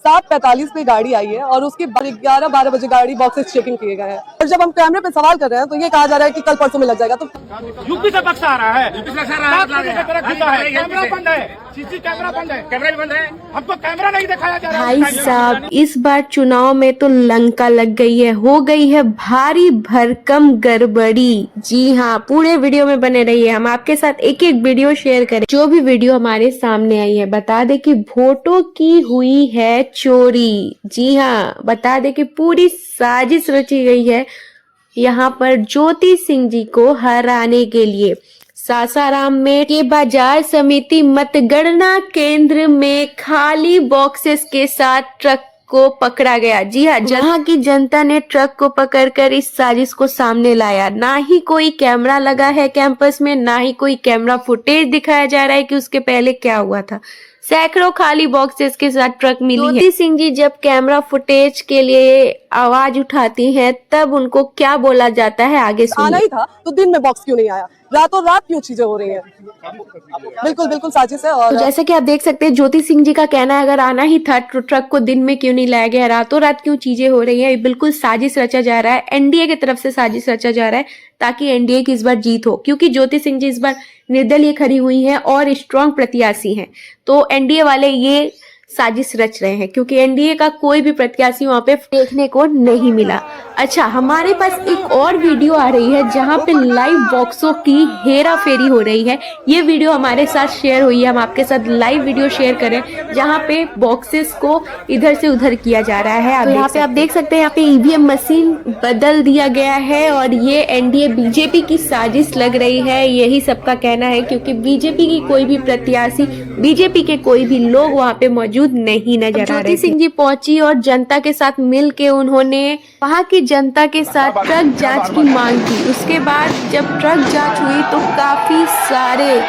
7:45 पे गाड़ी आई है और उसके 11-12 बजे गाड़ी बॉक्सेस चेकिंग किए गए हैं। और जब हम कैमरे पे सवाल कर रहे हैं तो ये कहा जा रहा है कि कल परसों में लग जाएगा। तो यूपी से बक्सा आ रहा है, कैमरा बंद है, सीसी कैमरा बंद है, कैमरा भी बंद है, हमको कैमरा नहीं दिखाया जा रहा है। भाई साहब, इस बार चुनाव में तो लंका लग गई है, हो गई है भारी भरकम गड़बड़ी। जी हाँ, पूरे वीडियो में बने रहिए, हम आपके साथ एक एक वीडियो शेयर करें। जो भी वीडियो हमारे सामने आई है, बता दे कि वोटों की हुई है चोरी। जी हाँ, बता दे कि पूरी साजिश रची गई है यहाँ पर ज्योति सिंह जी को हराने के लिए। सासाराम में के बाजार समिति मतगणना केंद्र में खाली बॉक्सेस के साथ ट्रक को पकड़ा गया। जी हाँ, जहाँ की जनता ने ट्रक को पकड़कर इस साजिश को सामने लाया। ना ही कोई कैमरा लगा है कैंपस में, ना ही कोई कैमरा फुटेज दिखाया जा रहा है कि उसके पहले क्या हुआ था। सैकड़ों खाली बॉक्सेस के साथ ट्रक मिली है। ज्योति सिंह जी जब कैमरा फुटेज के लिए आवाज उठाती हैं, तब उनको क्या बोला जाता है आगे सुनिए। आना ही था तो दिन में बॉक्स क्यों नहीं आया, रातों रात क्यों चीजें हो रही हैं। बिल्कुल बिल्कुल साजिश है। और तो जैसे कि आप देख सकते हैं, ज्योति सिंह जी का कहना है अगर आना ही था तो ट्रक को दिन में क्यों नहीं लाया गया, रातों रात क्यों चीजें हो रही है। बिल्कुल साजिश रचा जा रहा है, एनडीए की तरफ से साजिश रचा जा रहा है ताकि एनडीए की इस बार जीत हो, क्योंकि ज्योति सिंह जी इस बार निर्दलीय खड़ी हुई हैं और स्ट्रांग प्रत्याशी हैं। तो एनडीए वाले ये साजिश रच रहे हैं क्योंकि एनडीए का कोई भी प्रत्याशी वहां पे देखने को नहीं मिला। अच्छा, हमारे पास एक और वीडियो आ रही है जहां पे लाइव बॉक्सों की हेरा फेरी हो रही है। ये वीडियो हमारे साथ शेयर हुई है, हम आपके साथ लाइव वीडियो शेयर करें जहां पे बॉक्सेस को इधर से उधर किया जा रहा है। तो यहाँ पे आप देख सकते हैं, यहाँ पे ईवीएम मशीन बदल दिया गया है और ये एनडीए बीजेपी की साजिश लग रही है, यही सबका कहना है, क्योंकि बीजेपी की कोई भी प्रत्याशी, बीजेपी के कोई भी लोग वहाँ पे मौजूद नहीं नजर आ रहे। ज्योति सिंह जी पहुंची और जनता के साथ मिल के उन्होंने वहां की जनता के साथ ट्रक जांच की मांग की। उसके बाद जब ट्रक जांच हुई तो काफी सारे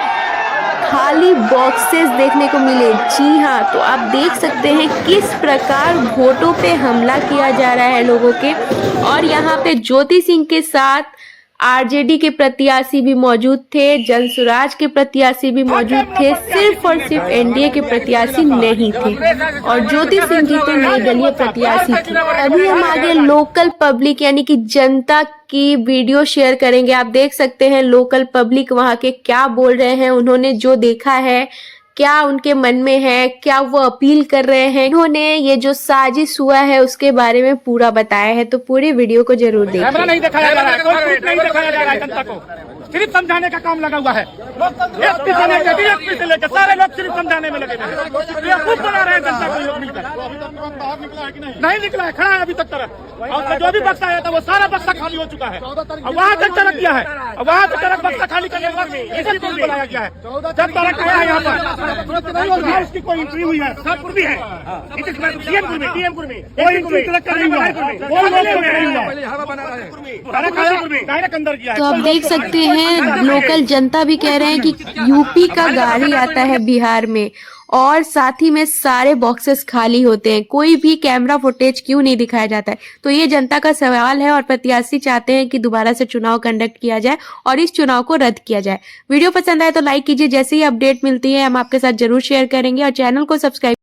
खाली बॉक्सेस देखने को मिले। जी हाँ, तो आप देख सकते हैं किस प्रकार वोटों पे हमला किया जा रहा है लोगों के। और यहाँ पे ज्योति सिंह के साथ आरजेडी के प्रत्याशी भी मौजूद थे, जनसुराज के प्रत्याशी भी मौजूद थे, सिर्फ और सिर्फ एनडीए के प्रत्याशी नहीं थे और ज्योति सिंह जी तो निर्दलीय प्रत्याशी थे। अभी हम आगे लोकल पब्लिक यानी कि जनता की वीडियो शेयर करेंगे। आप देख सकते हैं लोकल पब्लिक वहां के क्या बोल रहे हैं, उन्होंने जो देखा है, क्या उनके मन में है, क्या वो अपील कर रहे हैं। उन्होंने ये जो साजिश हुआ है उसके बारे में पूरा बताया है, तो पूरी वीडियो को जरूर देखिए। कैमरा नहीं दिखाया जा रहा है, कोई प्रूफ नहीं दिखाया जा रहा है, जनता को सिर्फ समझाने का काम लगा हुआ है। एसपी से लेकर डीएसपी से लेकर सारे लोग सिर्फ समझाने में लगे हैं, बेवकूफ बना रहे हैं जनता को लोग मिलकर। नहीं निकला है, खड़ा है अभी तक तरफ, और जो भी बक्सा आया था वो सारा बक्सा खाली हो चुका है। अब वहाँ तक ट्रक किया है, अब वहाँ तक ट्रक बक्सा खाली करने के बाद इसे पुल बनाया गया है। जब ट्रक आया है यहाँ पर उसकी कोई एंट्री हुई है, सबपुर भी है, डीएमपुर में कोई एंट्री ट्रक का नहीं हुआ है, कोई लोग नहीं हुआ है, डायरेक्ट अंदर किया है। तो आप देख सकते हैं लोकल जनता भी कह रहे हैं कि यूपी का गाड़ी आता है बिहार में और साथ ही में सारे बॉक्सेस खाली होते हैं, कोई भी कैमरा फुटेज क्यों नहीं दिखाया जाता है। तो ये जनता का सवाल है और प्रत्याशी चाहते हैं कि दोबारा से चुनाव कंडक्ट किया जाए और इस चुनाव को रद्द किया जाए। वीडियो पसंद आए तो लाइक कीजिए, जैसे ही अपडेट मिलती है हम आपके साथ जरूर शेयर करेंगे और चैनल को सब्सक्राइब